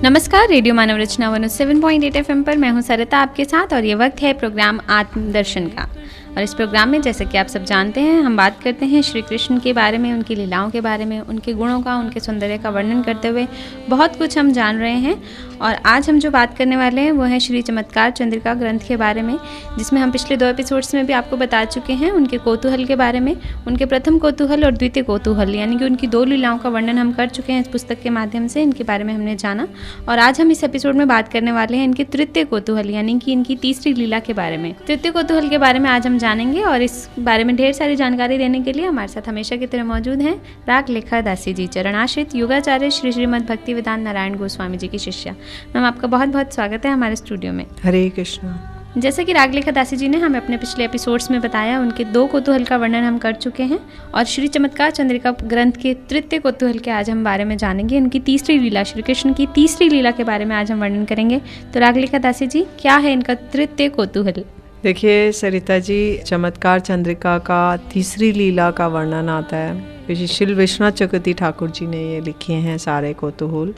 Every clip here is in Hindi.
नमस्कार, रेडियो मानव रचना 107.8 FM पर मैं हूं सरिता आपके साथ और ये वक्त है प्रोग्राम आत्मदर्शन का। और इस प्रोग्राम में जैसे कि आप सब जानते हैं, हम बात करते हैं श्री कृष्ण के बारे में, उनकी लीलाओं के बारे में, उनके गुणों का, उनके सौंदर्य का वर्णन करते हुए बहुत कुछ हम जान रहे हैं। और आज हम जो बात करने वाले हैं वो है श्री चमत्कार चंद्रिका ग्रंथ के बारे में, जिसमें हम पिछले 2 एपिसोड्स में भी आपको बता चुके हैं उनके कौतूहल के बारे में। उनके प्रथम कौतूहल और द्वितीय कौतूहल यानी कि उनकी 2 लीलाओं का वर्णन हम कर चुके हैं इस पुस्तक के माध्यम से, इनके बारे में हमने जाना। और आज हम इस एपिसोड में बात करने वाले हैं इनके तृतीय कौतूहल यानी कि इनकी तीसरी लीला के बारे में। तृतीय कौतूहल के बारे में आज हम जानेंगे और इस बारे में ढेर सारी जानकारी देने के लिए हमारे साथ हमेशा की तरह मौजूद हैं रागलेखा दासी जी, चरणाश्रित योगाचार्य श्री श्रीमद् भक्ति वेदांत नारायण गोस्वामी जी की शिष्या। मैम, आपका बहुत बहुत स्वागत है हमारे स्टूडियो में। हरे कृष्ण। जैसे कि रागलेखा दासी जी ने हमें अपने पिछले एपिसोड्स में बताया, उनके 2 कौतूहल का वर्णन हम कर चुके हैं और श्री चमत्कार चंद्रिका ग्रंथ के तृतीय कौतूहल के आज हम बारे में जानेंगे। उनकी तीसरी लीला, श्री कृष्ण की तीसरी लीला के बारे में आज हम वर्णन करेंगे। तो रागलेखा दासी जी, क्या है इनका तृतीय कौतूहल? देखिए सरिता जी, चमत्कार चंद्रिका का तीसरी लीला का वर्णन आता है। श्री विश्वनाथ चक्रवर्ती ठाकुर जी ने ये लिखे हैं सारे कौतूहल,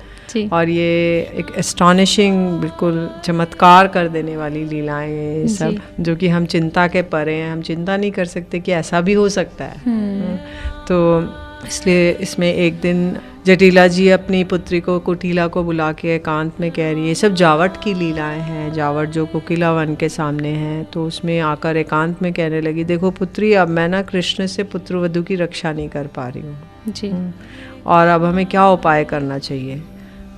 और ये एक एस्टॉनिशिंग, बिल्कुल चमत्कार कर देने वाली लीलाएं ये सब, जो कि हम चिंता के परे हैं। हम चिंता नहीं कर सकते कि ऐसा भी हो सकता है। तो इसलिए इसमें एक दिन जटिला जी अपनी पुत्री को, कुटिला को बुला के एकांत में कह रही है, सब जावट की लीलाएं हैं। जावट जो कोकिला वन के सामने है, तो उसमें आकर एकांत में कहने लगी, देखो पुत्री, अब मैं ना कृष्ण से पुत्रवधू की रक्षा नहीं कर पा रही हूँ जी, और अब हमें क्या उपाय करना चाहिए।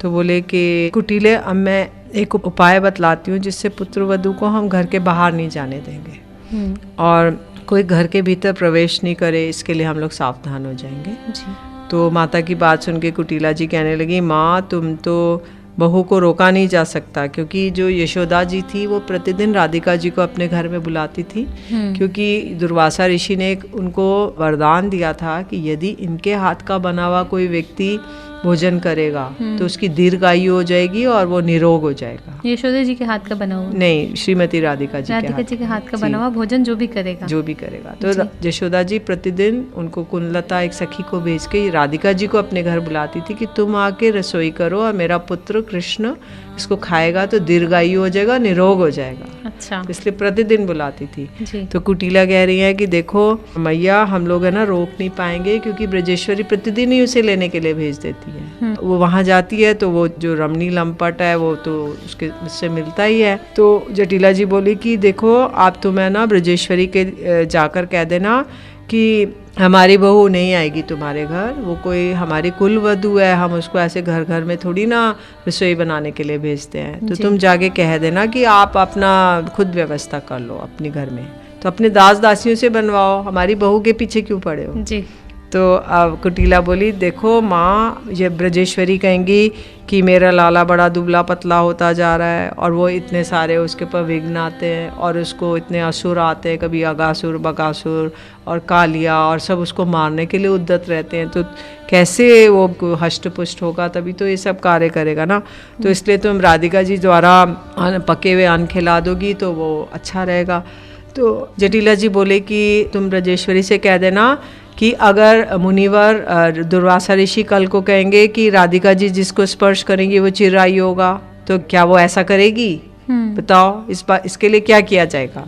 तो बोले कि कुटिले, अब मैं एक उपाय बतलाती हूँ जिससे पुत्रवधू को हम घर के बाहर नहीं जाने देंगे और कोई घर के भीतर प्रवेश नहीं करे, इसके लिए हम लोग सावधान हो जाएंगे जी। तो माता की बात सुन के कुटिला जी कहने लगी, माँ तुम तो बहू को रोका नहीं जा सकता, क्योंकि जो यशोदा जी थी वो प्रतिदिन राधिका जी को अपने घर में बुलाती थी, क्योंकि दुर्वासा ऋषि ने उनको वरदान दिया था कि यदि इनके हाथ का बना हुआ कोई व्यक्ति भोजन करेगा तो उसकी दीर्घायु हो जाएगी और वो निरोग हो जाएगा। यशोदा जी के हाथ का बना हुआ नहीं, श्रीमती राधिका जी के हाथ का बना हुआ भोजन जो भी करेगा तो यशोदा जी प्रतिदिन उनको कुंडलता एक सखी को भेज के राधिका जी को अपने घर बुलाती थी कि तुम आके रसोई करो और मेरा पुत्र कृष्ण इसको खाएगा तो दीर्घायु हो जाएगा, निरोग हो जाएगा। अच्छा। इसलिए प्रतिदिन बुलाती थी। तो कुटिला कह रही है कि देखो मैया, हम लोग है ना रोक नहीं पाएंगे, क्योंकि ब्रजेश्वरी प्रतिदिन ही उसे लेने के लिए भेज देती है। वो वहाँ जाती है तो वो जो रमणी लंपट है वो तो उससे मिलता ही है। तो जटिला जी बोली कि देखो आप तुम्हें ना ब्रजेश्वरी के जाकर कह देना कि हमारी बहू नहीं आएगी तुम्हारे घर, वो कोई हमारी कुल वधू है, हम उसको ऐसे घर घर में थोड़ी ना रसोई बनाने के लिए भेजते हैं। तो तुम जाके कह देना कि आप अपना खुद व्यवस्था कर लो अपने घर में, तो अपने दास दासियों से बनवाओ, हमारी बहू के पीछे क्यों पड़े हो जी। तो अब कुटिला बोली, देखो माँ, ये ब्रजेश्वरी कहेंगी कि मेरा लाला बड़ा दुबला पतला होता जा रहा है और वो इतने सारे उसके ऊपर विघ्न आते हैं और उसको इतने असुर आते हैं, कभी अगासुर, बकासुर और कालिया, और सब उसको मारने के लिए उद्यत रहते हैं, तो कैसे वो हष्ट पुष्ट होगा, तभी तो ये सब कार्य करेगा ना। तो इसलिए तुम राधिका जी द्वारा पके हुए अन्न खिला दोगी तो वो अच्छा रहेगा। तो जटिला जी बोले कि तुम ब्रजेश्वरी से कह देना कि अगर मुनिवर दुर्वासा ऋषि कल को कहेंगे कि राधिका जी जिसको स्पर्श करेंगी वो चिरायु होगा, तो क्या वो ऐसा करेगी? बताओ इसके लिए क्या किया जाएगा?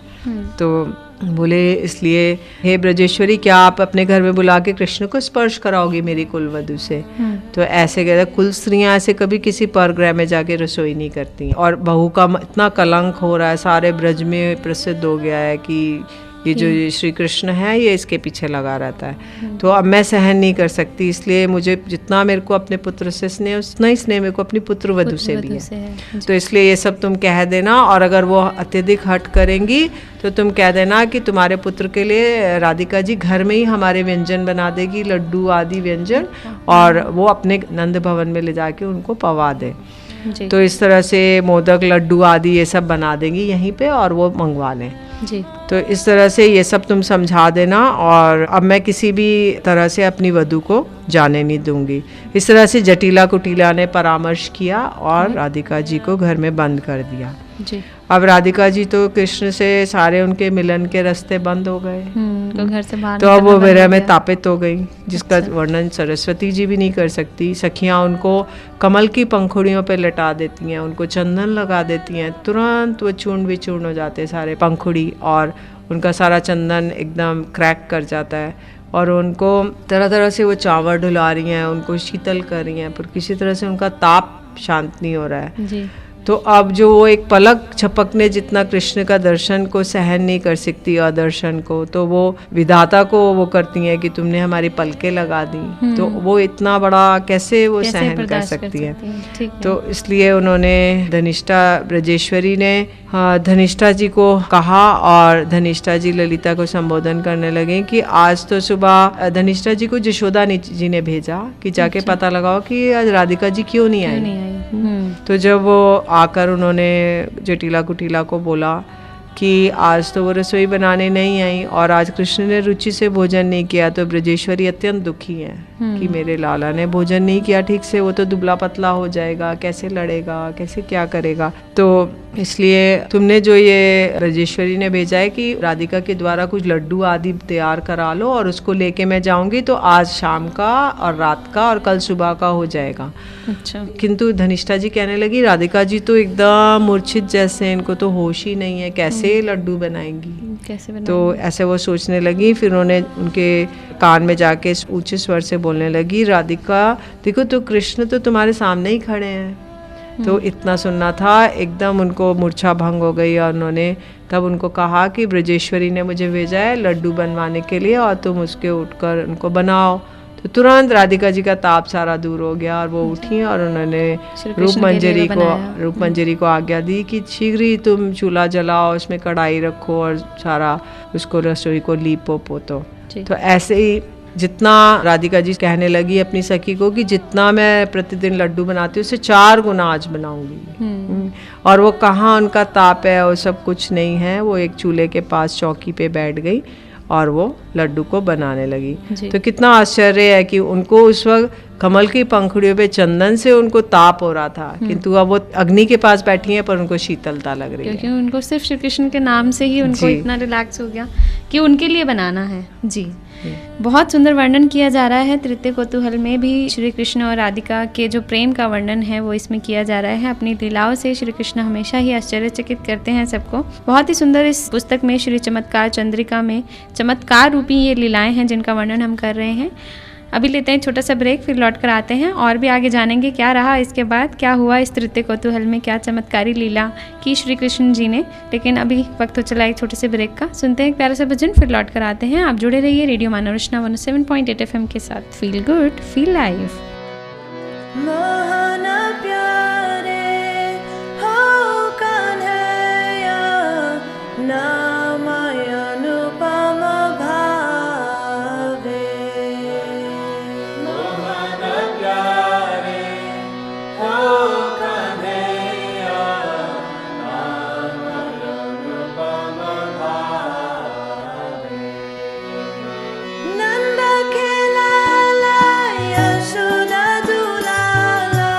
तो बोले, इसलिए हे ब्रजेश्वरी, क्या आप अपने घर में बुला के कृष्ण को स्पर्श कराओगी मेरी कुलवधू से? तो ऐसे कहते, कुल स्त्रियां ऐसे कभी किसी परग्रह में जाके रसोई नहीं करती, और बहू का इतना कलंक हो रहा है, सारे ब्रज में प्रसिद्ध हो गया है कि ये जो श्री कृष्ण है ये इसके पीछे लगा रहता है, तो अब मैं सहन नहीं कर सकती, इसलिए मुझे जितना मेरे को अपने पुत्र से स्नेह, उतना ही स्नेह मेरे को अपनी पुत्रवधू से भी है। तो इसलिए ये सब तुम कह देना, और अगर वो अत्यधिक हट करेंगी तो तुम कह देना कि तुम्हारे पुत्र के लिए राधिका जी घर में ही हमारे व्यंजन बना देगी, लड्डू आदि व्यंजन, और वो अपने नंद भवन में ले जाके उनको पवा दे। तो इस तरह से मोदक, लड्डू आदि ये सब बना देंगी यहीं पे, और वो मंगवा लें जी। तो इस तरह से ये सब तुम समझा देना, और अब मैं किसी भी तरह से अपनी वधू को जाने नहीं दूंगी। इस तरह से जटिला कुटीला ने परामर्श किया और राधिका जी को घर में बंद कर दिया जी। अब राधिका जी तो कृष्ण से सारे उनके मिलन के रास्ते बंद हो गए, तो घर से बाहर तो अब वो विरह में तापित हो गई, जिसका वर्णन सरस्वती जी भी नहीं कर सकती। सखियां उनको कमल की पंखुड़ियों पे लटा देती हैं, उनको चंदन लगा देती हैं, तुरंत वो चूर्ण विचूर्ण हो जाते सारे पंखुड़ी और उनका सारा चंदन एकदम क्रैक कर जाता है और उनको तरह तरह से वो चावल डुला रही हैं, उनको शीतल कर रही हैं, पर किसी तरह से उनका ताप शांत नहीं हो रहा है जी। तो अब जो वो एक पलक झपकने जितना कृष्ण का दर्शन को सहन नहीं कर सकती अदर्शन को, तो वो विधाता को वो करती हैं कि तुमने हमारी पलकें लगा दी, तो वो इतना बड़ा कैसे वो सहन कर सकती है। तो इसलिए उन्होंने धनिष्ठा ब्रजेश्वरी ने धनिष्ठा जी को कहा और धनिष्ठा जी ललिता को संबोधन करने लगे कि आज तो सुबह धनिष्ठा जी को यशोदा जी ने भेजा कि जाके पता लगाओ कि आज राधिका जी क्यों नहीं आई। तो जब वो आकर उन्होंने जटिला कुटीला को बोला कि आज तो वो रसोई बनाने नहीं आई और आज कृष्ण ने रुचि से भोजन नहीं किया, तो ब्रजेश्वरी अत्यंत दुखी है कि मेरे लाला ने भोजन नहीं किया ठीक से, वो तो दुबला पतला हो जाएगा, कैसे लड़ेगा, कैसे क्या करेगा। तो इसलिए तुमने जो ये ब्रजेश्वरी ने भेजा है कि राधिका के द्वारा कुछ लड्डू आदि तैयार करा लो और उसको लेके मैं जाऊंगी, तो आज शाम का और रात का और कल सुबह का हो जाएगा। अच्छा। किंतु धनिष्ठा जी कहने लगी राधिका जी तो एकदम मूर्छित जैसे, इनको तो होश ही नहीं है, कैसे लड्डू बनाएंगी, कैसे बनाएंगी? तो ऐसे वो सोचने लगी। फिर उन्होंने उनके कान में जाके ऊंचे स्वर से बोलने लगी, राधिका देखो तो कृष्ण तो तुम्हारे सामने ही खड़े हैं। तो इतना सुनना था, एकदम उनको मूर्छा भंग हो गई और उन्होंने तब उनको कहा कि ब्रजेश्वरी ने मुझे भेजा है लड्डू बनवाने के लिए और तुम उसके उठकर उनको बनाओ। तो तुरंत राधिका जी का ताप सारा दूर हो गया और वो उठी और उन्होंने रूपमंजरी को आज्ञा दी कि शीघ्र ही तुम चूल्हा जलाओ, उसमें कढ़ाई रखो और सारा उसको रसोई को लीपो पोतो। तो ऐसे ही जितना राधिका जी कहने लगी अपनी सखी को कि जितना मैं प्रतिदिन लड्डू बनाती हूँ उससे 4 गुना आज बनाऊंगी। और वो कहाँ उनका ताप है और सब कुछ नहीं है, वो एक चूल्हे के पास चौकी पे बैठ गई और वो लड्डू को बनाने लगी। तो कितना आश्चर्य है कि उनको उस वक्त कमल की पंखुड़ियों पे चंदन से उनको ताप हो रहा था, किंतु अब वो अग्नि के पास बैठी हैं पर उनको शीतलता लग रही है, क्योंकि उनको सिर्फ श्री कृष्ण के नाम से ही उनको इतना रिलैक्स हो गया कि उनके लिए बनाना है। जी, बहुत सुंदर वर्णन किया जा रहा है। तृतीय कौतूहल में भी श्री कृष्ण और राधिका के जो प्रेम का वर्णन है वो इसमें किया जा रहा है। अपनी लीलाओं से श्री कृष्ण हमेशा ही आश्चर्यचकित करते हैं सबको। बहुत ही सुंदर इस पुस्तक में श्री चमत्कार चंद्रिका में चमत्कार रूपी ये लीलाएं हैं जिनका वर्णन हम कर रहे हैं। अभी लेते हैं छोटा सा ब्रेक, फिर लौट कर आते हैं और भी आगे जानेंगे क्या रहा इसके बाद, क्या हुआ इस तृतीय कौतूहल में, क्या चमत्कारी लीला की श्री कृष्ण जी ने। लेकिन अभी वक्त हो चला एक छोटे से ब्रेक का, सुनते हैं एक प्यारा सा भजन, फिर लौट कर आते हैं। आप जुड़े रहिए रेडियो मानव रचना 107.8 FM के साथ। Feel good feel live. Nanda ke lala Yashoda dulala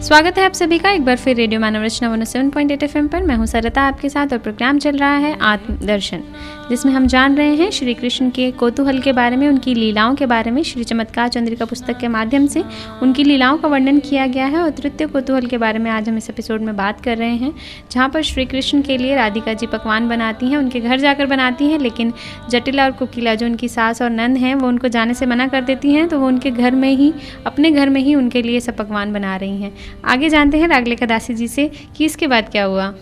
स्वागत है आप सभी का एक बार फिर रेडियो मानव रचना 107.8 FM पर। मैं हूं सरता आपके साथ और प्रोग्राम चल रहा है आत्मदर्शन, जिसमें हम जान रहे हैं श्री कृष्ण के कौतूहल के बारे में, उनकी लीलाओं के बारे में। श्री चमत्कार चंद्रिका पुस्तक के माध्यम से उनकी लीलाओं का वर्णन किया गया है और तृतीय कौतूहल के बारे में आज हम इस एपिसोड में बात कर रहे हैं, जहाँ पर श्री कृष्ण के लिए राधिका जी पकवान बनाती हैं, उनके घर जाकर बनाती हैं, लेकिन जटिला और कोकिला जो उनकी सास और नंद हैं वो उनको जाने से मना कर देती हैं, तो वो उनके घर में ही, अपने घर में ही उनके लिए सब पकवान बना रही हैं। आगे जानते हैं रागलेखा दासी जी से कि इसके बाद क्या हुआ।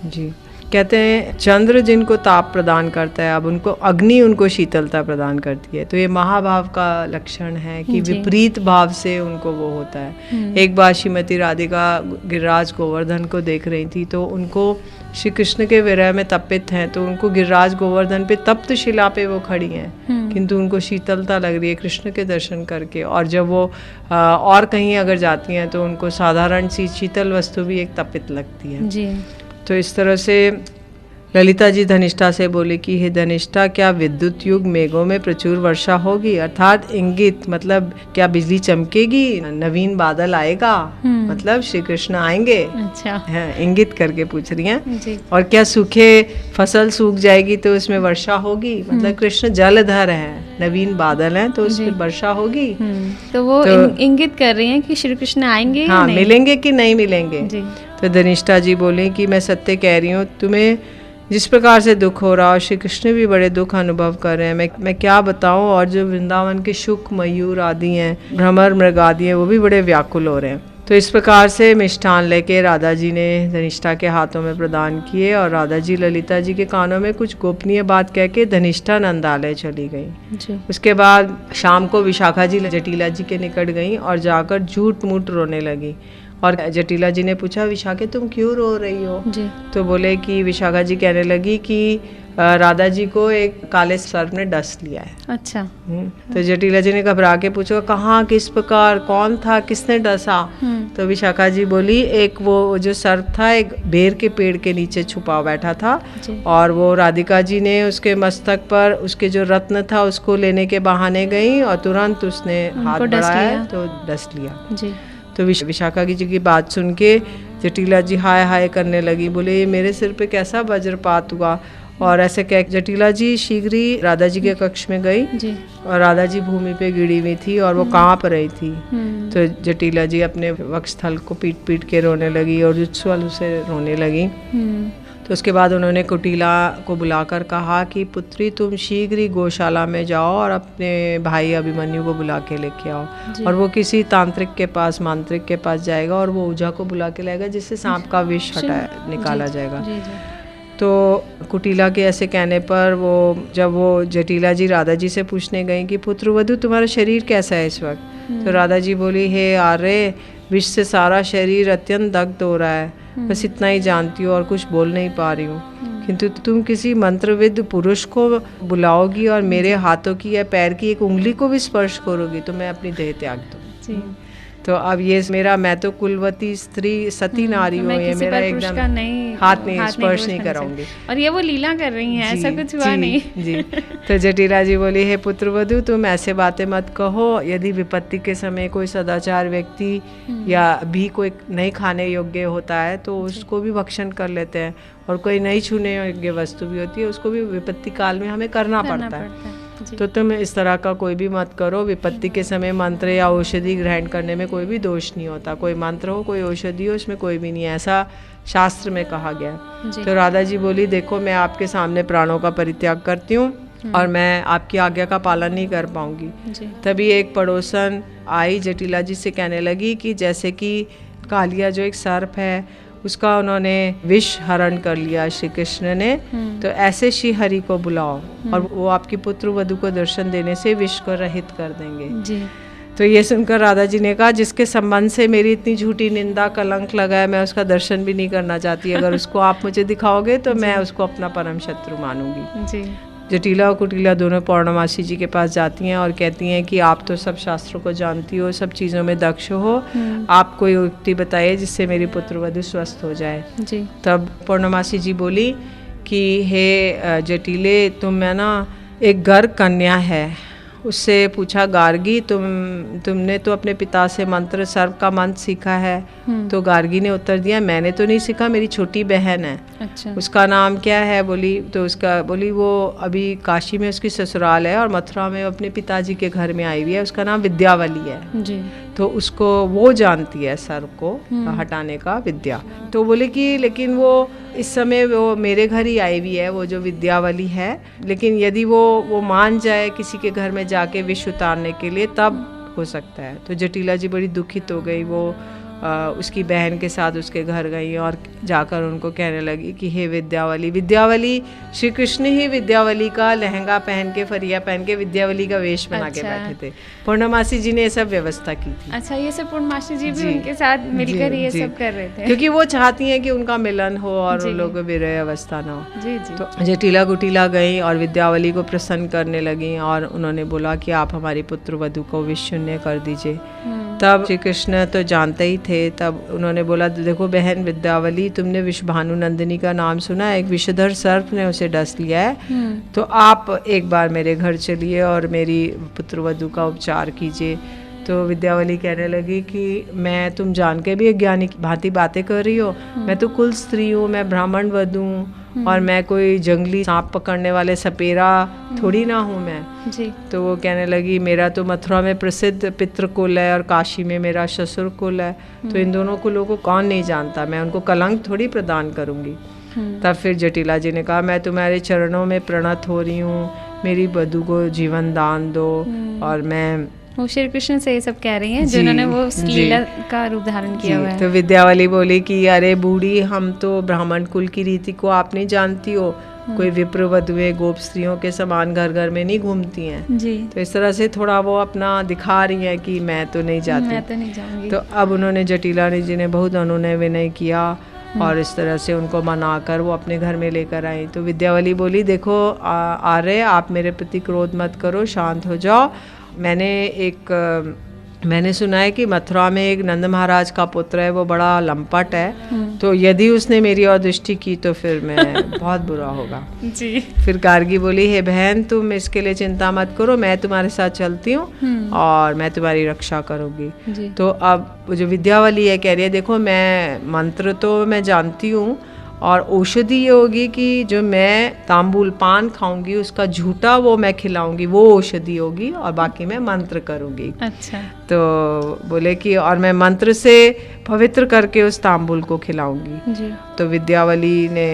जी, कहते हैं चंद्र जिनको ताप प्रदान करता है, अब उनको अग्नि उनको शीतलता प्रदान करती है, तो ये महाभाव का लक्षण है कि विपरीत भाव से उनको वो होता है। एक बार श्रीमती राधिका गिरिराज गोवर्धन को देख रही थी, तो उनको श्री कृष्ण के विरह में तपित हैं, तो उनको गिरिराज गोवर्धन पे तप्त शिला पे वो खड़ी हैं, किंतु उनको शीतलता लग रही है कृष्ण के दर्शन करके। और जब वो और कहीं अगर जाती हैं तो उनको साधारण सी शीतल वस्तु भी एक तपित लगती है जी। तो इस तरह से ललिता जी धनिष्ठा से बोले कि हे धनिष्ठा, क्या विद्युत युग मेघों में प्रचुर वर्षा होगी, अर्थात इंगित मतलब क्या बिजली चमकेगी, नवीन बादल आएगा, मतलब श्री कृष्ण आएंगे। अच्छा है, इंगित करके पूछ रही हैं। और क्या सूखे फसल सूख जाएगी तो उसमें वर्षा होगी, मतलब कृष्ण जलधर है, नवीन बादल हैं तो उसमें वर्षा होगी। तो वो इंगित कर रही हैं कि श्री कृष्ण आएंगे, हाँ, मिलेंगे कि नहीं मिलेंगे। तो धनिष्ठा जी बोले कि मैं सत्य कह रही हूँ, तुम्हें जिस प्रकार से दुख हो रहा है, श्री कृष्ण भी बड़े दुख अनुभव कर रहे हैं, मैं क्या बताऊं। और जो वृंदावन के शुक, मयूर आदि हैं, भ्रमर, मृग आदि हैं, वो भी बड़े व्याकुल हो रहे हैं। तो इस प्रकार से मिष्ठान लेके राधा जी ने धनिष्ठा के हाथों में प्रदान किए और राधा जी ललिता जी के कानों में कुछ गोपनीय बात कह के धनिष्ठा नंदालय चली गई। उसके बाद शाम को विशाखा जी जटिला जी के निकट गई और जाकर झूठ मूठ रोने लगी। और जटिला जी ने पूछा, विशाखे तुम क्यों रो रही हो जी? तो बोले कि विशाखा जी कहने लगी कि राधा जी को एक काले सर्प ने डस लिया है। अच्छा। तो जटिला जी ने घबरा के पूछा, कहाँ, किस प्रकार, कौन था, किसने डसा? तो विशाखा जी बोली, एक वो जो सर्प था एक बेर के पेड़ के नीचे छुपा बैठा था और वो राधिका जी ने उसके मस्तक पर उसके जो रत्न था उसको लेने के बहाने गई और तुरंत उसने हाथ बढ़ाया तो डस लिया जी। तो विशाखा जी की बात सुन के जटिला जी हाय हाय करने लगी, बोले ये मेरे सिर पे कैसा वज्रपात हुआ। और ऐसे कह जटिला जी शीघ्र ही राधा जी के कक्ष में गई जी। और राधा जी भूमि पे गिरी हुई थी और वो कांप रही थी। तो जटिला जी अपने वक्षस्थल को पीट पीट के रोने लगी और जुत्स्वल से रोने लगी। तो उसके बाद उन्होंने कुटीला को बुलाकर कहा कि पुत्री तुम शीघ्र ही गौशाला में जाओ और अपने भाई अभिमन्यु को बुला के लेके आओ। और वो किसी तांत्रिक के पास, मांत्रिक के पास जाएगा और वो ऊजा को बुला के लाएगा जिससे सांप का विष निकाला जाएगा। तो कुटीला के ऐसे कहने पर वो जब वो जटिला जी राधा जी से पूछने गई कि पुत्र वधु तुम्हारा शरीर कैसा है इस वक्त, तो राधा जी बोली, हे आर्य, विष से सारा शरीर अत्यंत दग्ध हो रहा है, बस इतना ही जानती हूँ और कुछ बोल नहीं पा रही हूँ। किंतु तुम किसी मंत्रविद पुरुष को बुलाओगी और मेरे हाथों की या पैर की एक उंगली को भी स्पर्श करोगी तो मैं अपनी देह त्याग दूँ। तो अब ये मैं तो कुलवती स्त्री सती नारी हूँ, ये मेरा एकदम हाथ नहीं स्पर्श नहीं कराऊंगी। और ये वो लीला कर रही हैं, ऐसा कुछ हुआ नहीं जी। तो जटिला जी बोली, हे पुत्रवधू तुम ऐसे बातें मत कहो, यदि विपत्ति के समय कोई सदाचार व्यक्ति या भी कोई नहीं खाने योग्य होता है तो उसको भी भक्षण कर लेते हैं, और कोई नहीं छूने योग्य वस्तु भी होती है उसको भी विपत्ति काल में हमें करना पड़ता है। तो तुम इस तरह का कोई भी मत करो। विपत्ति के समय मंत्र या औषधि ग्रहण करने में कोई भी दोष नहीं होता, कोई मंत्र हो कोई औषधि हो इसमें कोई भी नहीं है, ऐसा शास्त्र में कहा गया है। तो राधा जी बोली, देखो मैं आपके सामने प्राणों का परित्याग करती हूँ और मैं आपकी आज्ञा का पालन नहीं कर पाऊंगी। तभी एक पड़ोसन आई जटिला जी से कहने लगी कि जैसे कि कालिया जो एक सर्प है उसका उन्होंने विष हरण कर लिया श्री कृष्ण ने, तो ऐसे श्री हरि को बुलाओ और वो आपकी पुत्र वधु को दर्शन देने से विष को रहित कर देंगे जी। तो ये सुनकर राधा जी ने कहा, जिसके संबंध से मेरी इतनी झूठी निंदा कलंक लगा है मैं उसका दर्शन भी नहीं करना चाहती, अगर उसको आप मुझे दिखाओगे तो मैं उसको अपना परम शत्रु मानूंगी जी। जटिला और कुटीला दोनों पौर्णमासी जी के पास जाती हैं और कहती हैं कि आप तो सब शास्त्रों को जानती हो, सब चीज़ों में दक्ष हो, आप कोई युक्ति बताइए जिससे मेरी पुत्रवधु स्वस्थ हो जाए जी। तब पौर्णमासी जी बोली कि हे जटिले, तुम में ना एक गर्ग कन्या है, उससे पूछा, गार्गी तुमने तो अपने पिता से मंत्र, सर्प का मंत्र सीखा है? तो गार्गी ने उत्तर दिया, मैंने तो नहीं सीखा, मेरी छोटी बहन है। अच्छा। उसका नाम क्या है? बोली वो अभी काशी में उसकी ससुराल है और मथुरा में अपने पिताजी के घर में आई हुई है, उसका नाम विद्यावली है जी। तो उसको वो जानती है सर्प को हटाने का विद्या। तो बोले कि लेकिन वो इस समय वो मेरे घर ही आई हुई है, वो जो विद्यावली है, लेकिन यदि वो मान जाए किसी के घर में जाके विष उतारने के लिए तब हो सकता है। तो जटिला जी बड़ी दुखित हो गई, वो उसकी बहन के साथ उसके घर गई और जाकर उनको कहने लगी कि हे विद्यावली, श्री कृष्ण ही विद्यावली का लहंगा पहन के, फरिया पहन के विद्यावली का वेश बना के बैठे थे। पूर्णमासी जी ने ये सब व्यवस्था की थी। अच्छा, ये सब पूर्णमासी जी भी उनके साथ मिलकर ये सब कर रहे थे, क्योंकि वो चाहती हैं कि उनका मिलन हो और उन लोगों को विरह अवस्था न हो। जी जी। तो जटिला कुटिला गई और विद्यावली को प्रसन्न करने लगी और उन्होंने बोला कि आप हमारी पुत्र वधू को विष शून्य कर दीजिए। तब श्री कृष्ण तो जानते ही थे, तब उन्होंने बोला, देखो बहन विद्यावली, तुमने विषभानु नंदिनी का नाम सुना है? एक विषधर सर्प ने उसे डस लिया है, तो आप एक बार मेरे घर चलिए और मेरी पुत्रवधू का उपचार कीजिए। तो विद्यावली कहने लगी कि तुम जान के भी अज्ञानी की भांति बातें कर रही हो, मैं तो कुल स्त्री हूँ, मैं ब्राह्मण वधू हूँ और मैं कोई जंगली सांप पकड़ने वाले सपेरा थोड़ी ना हूँ मैं जी। तो वो कहने लगी, मेरा तो मथुरा में प्रसिद्ध पितृ कुल है और काशी में मेरा ससुर कुल है, तो इन दोनों कुलों को कौन नहीं जानता, मैं उनको कलंक थोड़ी प्रदान करूँगी। तब फिर जटिला जी ने कहा, मैं तुम्हारे चरणों में प्रणत हो रही हूँ, मेरी वधू को जीवन दान दो। और मैं वो श्री कृष्ण से ये सब कह रही हैं जिन्होंने वो लीला का रूप धारण किया हुआ है। तो विद्यावली बोली कि अरे बूढ़ी, हम तो ब्राह्मण कुल की रीति को आप नहीं जानती हो, कोई विप्र वधुएं गोप स्त्रियों के समान घर घर में नहीं घूमती हैं जी। तो इस तरह से थोड़ा वो अपना दिखा रही हैं कि मैं तो नहीं जाती, मैं तो नहीं जाऊंगी। तो अब उन्होंने जटिला जी ने बहुत अनुनय विनय किया और इस तरह से उनको मनाकर वो अपने घर में लेकर आई। तो विद्यावली बोली, देखो आर्य, आप मेरे प्रति क्रोध मत करो, शांत हो जाओ। मैंने सुना है कि मथुरा में एक नंद महाराज का पुत्र है, वो बड़ा लंपट है, तो यदि उसने मेरी और दृष्टि की तो फिर मैं बहुत बुरा होगा जी। फिर गार्गी बोली, हे बहन, तुम इसके लिए चिंता मत करो, मैं तुम्हारे साथ चलती हूँ और मैं तुम्हारी रक्षा करूँगी। तो अब जो विद्यावली है कह रही है, देखो मैं मंत्र तो मैं जानती हूँ और औषधि ये होगी कि जो मैं तांबूल पान खाऊंगी उसका झूठा वो मैं खिलाऊंगी, वो औषधि होगी और बाकी मैं मंत्र करूंगी। अच्छा। तो बोले कि और मैं मंत्र से पवित्र करके उस तांबूल को खिलाऊंगी जी। तो विद्यावली ने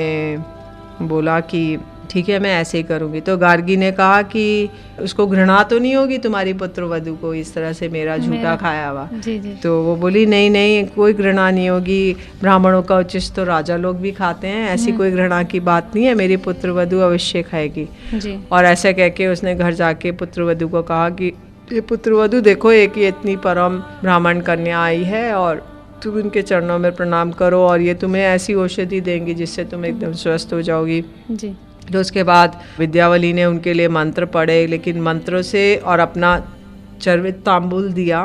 बोला कि ठीक है, मैं ऐसे ही करूंगी। तो गार्गी ने कहा कि उसको घृणा तो नहीं होगी तुम्हारी पुत्र वधू को इस तरह से मेरा झूठा खाया हुआ जी जी। तो वो बोली, नहीं कोई घृणा नहीं होगी, ब्राह्मणों का उचित तो राजा लोग भी खाते हैं, ऐसी कोई घृणा की बात नहीं है, मेरी पुत्र वधू अवश्य खाएगी जी। और ऐसा कह के उसने घर जाके पुत्र वधू को कहा कि ये पुत्र वधू देखो, एक ये इतनी परम ब्राह्मण कन्या आई है और तुम इनके चरणों में प्रणाम करो और ये तुम्हें ऐसी औषधि देंगी जिससे तुम एकदम स्वस्थ हो जाओगी जी। तो उसके बाद विद्यावली ने उनके लिए मंत्र पढ़े, लेकिन मंत्रों से और अपना चर्वित तांबूल दिया,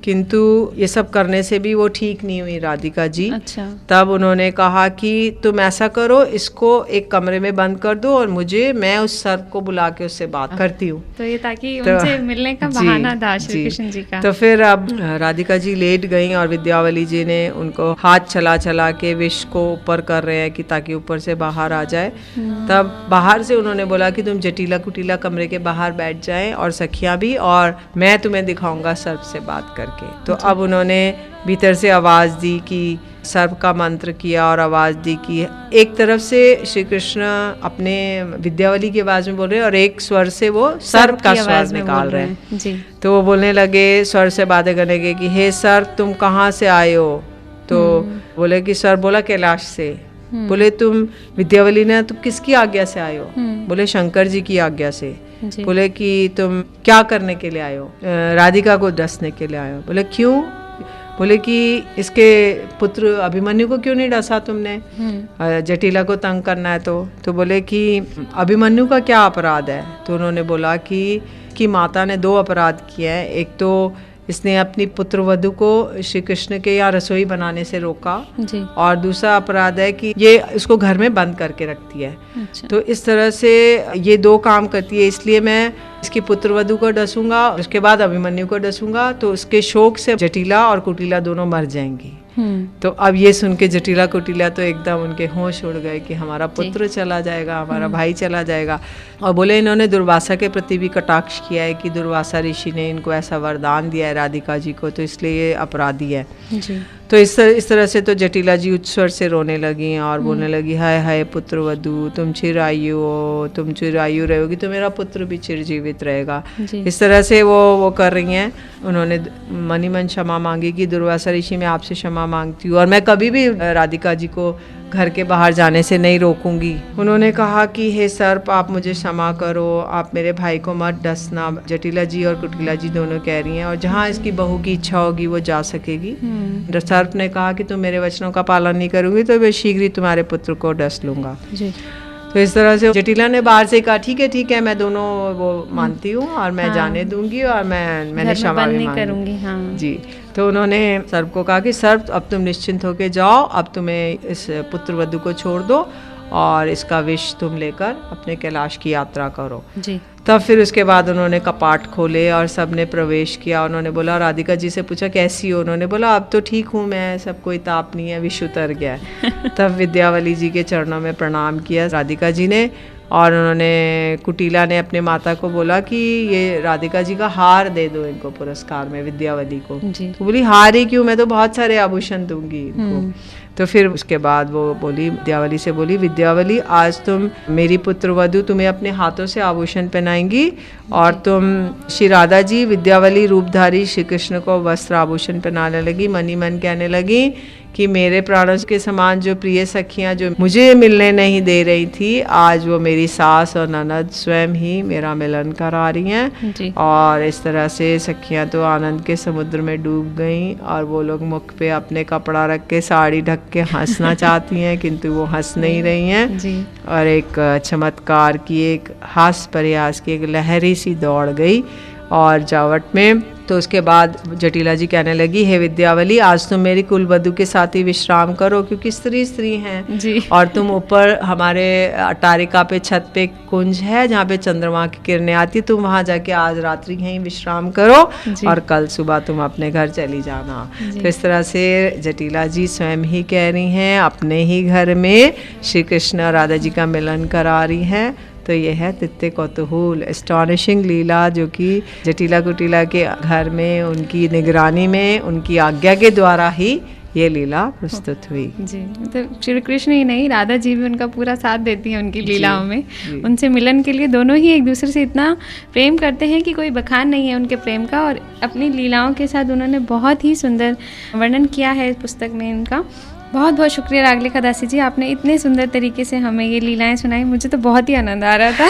किंतु ये सब करने से भी वो ठीक नहीं हुई राधिका जी। अच्छा। तब उन्होंने कहा कि तुम ऐसा करो, इसको एक कमरे में बंद कर दो और मैं उस सर्प को बुला के उससे बात करती हूँ। तो ये ताकि उनसे मिलने का बहाना था श्री कृष्ण जी का। तो फिर अब राधिका जी लेट गई और विद्यावली जी ने उनको हाथ चला के विष को ऊपर कर रहे हैं कि ताकि ऊपर से बाहर आ जाए। तब बाहर से उन्होंने बोला कि तुम जटिला कुटिला कमरे के बाहर बैठ जाएं और सखियां भी, और मैं तुम्हें दिखाऊंगा सर्प से बात करके। तो अब उन्होंने भीतर से आवाज दी कि सर्प का मंत्र किया और आवाज दी कि एक तरफ से श्री कृष्ण अपने विद्यावली की आवाज में बोल रहे हैं और एक स्वर से वो सर्प का स्वर निकाल रहे हैं जी। तो वो बोलने लगे, स्वर से बातें करने लगे कि हे सर्प, तुम कहाँ से आए हो? तो बोले कि सर बोला कैलाश से। बोले तुम विद्यावली ने तुम किसकी आज्ञा से आए हो? बोले शंकर जी की आज्ञा से। बोले कि तुम क्या करने के लिए आए हो? राधिका को डसने के लिए आए हो। बोले क्यों? बोले कि इसके पुत्र अभिमन्यु को क्यों नहीं डसा तुमने? जटिला को तंग करना है तो बोले कि अभिमन्यु का क्या अपराध है? तो उन्होंने बोला कि माता ने 2 अपराध किए हैं। एक तो इसने अपनी पुत्र वधू को श्री कृष्ण के यहाँ रसोई बनाने से रोका जी। और दूसरा अपराध है कि ये इसको घर में बंद करके रखती है। अच्छा। तो इस तरह से ये 2 काम करती है, इसलिए मैं इसकी पुत्रवधू को डसूंगा, उसके बाद अभिमन्यु को डसूंगा, तो उसके शोक से जटिला और कुटिला दोनों मर जाएंगी। तो अब ये सुन के जटिला कुटिला तो एकदम उनके होश उड़ गए कि हमारा पुत्र चला जाएगा, हमारा भाई चला जाएगा। और बोले इन्होंने दुर्वासा के प्रति भी कटाक्ष किया है कि दुर्वासा ऋषि ने इनको ऐसा वरदान दिया है राधिका जी को, तो इसलिए ये अपराधी है जी। तो इस तरह से तो जटिला जी उच्च स्वर से रोने लगी और बोलने लगी, हाय हाय पुत्रवधू, तुम चिरायु हो, तुम चिरायु रहोगी तो मेरा पुत्र भी चिरजीवित रहेगा। इस तरह से वो कर रही हैं। उन्होंने मनी मन क्षमा मांगी कि दुर्वासा ऋषि मैं आपसे क्षमा मांगती हूँ और मैं कभी भी राधिका जी को घर के बाहर जाने से नहीं रोकूंगी। उन्होंने कहा कि हे सर्प, आप मुझे क्षमा करो, आप मेरे भाई को मत डसना। जटिला जी और कुटिला जी दोनों कह रही हैं, और जहाँ इसकी बहू की इच्छा होगी वो जा सकेगी। सर्प ने कहा कि तुम मेरे वचनों का पालन नहीं करोगी तो मैं शीघ्र ही तुम्हारे पुत्र को डस लूंगा जी। तो इस तरह से जटिला ने बाहर से कहा, ठीक है मैं दोनों वो मानती हूँ और मैं जाने दूंगी और मैंने क्षमा भी करूंगी। हाँ। जी। तो उन्होंने सर्प को कहा कि सर्प, अब तुम निश्चिंत होके जाओ, अब तुम्हें इस पुत्रवधू को छोड़ दो और इसका विष तुम लेकर अपने कैलाश की यात्रा करो जी। तब फिर उसके बाद उन्होंने कपाट खोले और सब ने प्रवेश किया। उन्होंने बोला, राधिका जी से पूछा कैसी हो? उन्होंने बोला, अब तो ठीक हूँ मैं, सब कोई ताप नहीं है, विष उतर गया है। तब विद्यावली जी के चरणों में प्रणाम किया राधिका जी ने, और उन्होंने कुटिला ने अपने माता को बोला कि ये राधिका जी का हार दे दो इनको पुरस्कार में, विद्यावली को। तो बोली, हार ही क्यों, मैं तो बहुत सारे आभूषण दूंगी इनको। तो फिर उसके बाद वो बोली, विद्यावली से बोली, विद्यावली आज तुम मेरी पुत्रवधू, तुम्हें अपने हाथों से आभूषण पहनाएंगी और तुम श्री राधा जी विद्यावली रूपधारी श्री कृष्ण को वस्त्र आभूषण पहनाने लगी। मनी मन कहने लगी कि मेरे प्राणों के समान जो प्रिय सखियां जो मुझे मिलने नहीं दे रही थी, आज वो मेरी सास और ननद स्वयं ही मेरा मिलन करा रही हैं। और इस तरह से सखियां तो आनंद के समुद्र में डूब गईं और वो लोग मुख पे अपने कपड़ा रख के साड़ी ढक के हंसना चाहती हैं किंतु वो हंस नहीं रही हैं। और एक चमत्कार की, एक हास्य प्रयास की एक लहरी सी दौड़ गई और जावट में। तो उसके बाद जटिला जी कहने लगी, हे विद्यावली आज तुम मेरी कुलवधू के साथ ही विश्राम करो, क्योंकि स्त्री हैं जी। और तुम ऊपर हमारे अटारिका पे छत पे कुंज है जहाँ पे चंद्रमा की किरणें आती, तुम वहाँ जाके आज रात्रि यहीं विश्राम करो और कल सुबह तुम अपने घर चली जाना। तो इस तरह से जटिला जी स्वयं ही कह रही हैं, अपने ही घर में श्री कृष्ण और राधा जी का मिलन करा रही हैं। तो ये है तित्ते कौतूहल, एस्टॉनिशिंग लीला, जो कि जटिला कुटिला के घर में उनकी निगरानी में उनकी आज्ञा के द्वारा ही ये लीला प्रस्तुत हुई जी। मतलब श्री कृष्ण ही नहीं, राधा जी भी उनका पूरा साथ देती हैं उनकी लीलाओं में। उनसे मिलन के लिए दोनों ही एक दूसरे से इतना प्रेम करते हैं कि कोई बखान नहीं है उनके प्रेम का। और अपनी लीलाओं के साथ उन्होंने बहुत ही सुंदर वर्णन किया है इस पुस्तक में इनका। बहुत बहुत शुक्रिया रागलेखा दासी जी, आपने इतने सुंदर तरीके से हमें ये लीलाएं सुनाई, मुझे तो बहुत ही आनंद आ रहा था।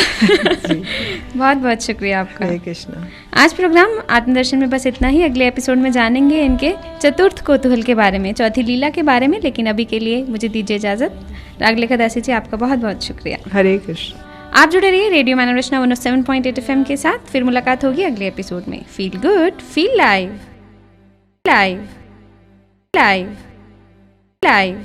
बहुत बहुत शुक्रिया आपका। हरे कृष्णा। आज प्रोग्राम आत्मदर्शन में बस इतना ही। अगले एपिसोड में जानेंगे इनके चतुर्थ कौतूहल के बारे में, चौथी लीला के बारे में। लेकिन अभी के लिए मुझे दीजिए इजाज़त। रागलेखा दासी जी, आपका बहुत बहुत शुक्रिया। हरे कृष्ण। आप जुड़े रहिए रेडियो मनोरचना 107.8 FM के साथ। फिर मुलाकात होगी अगले एपिसोड में। Feel good, feel live, live, live, live.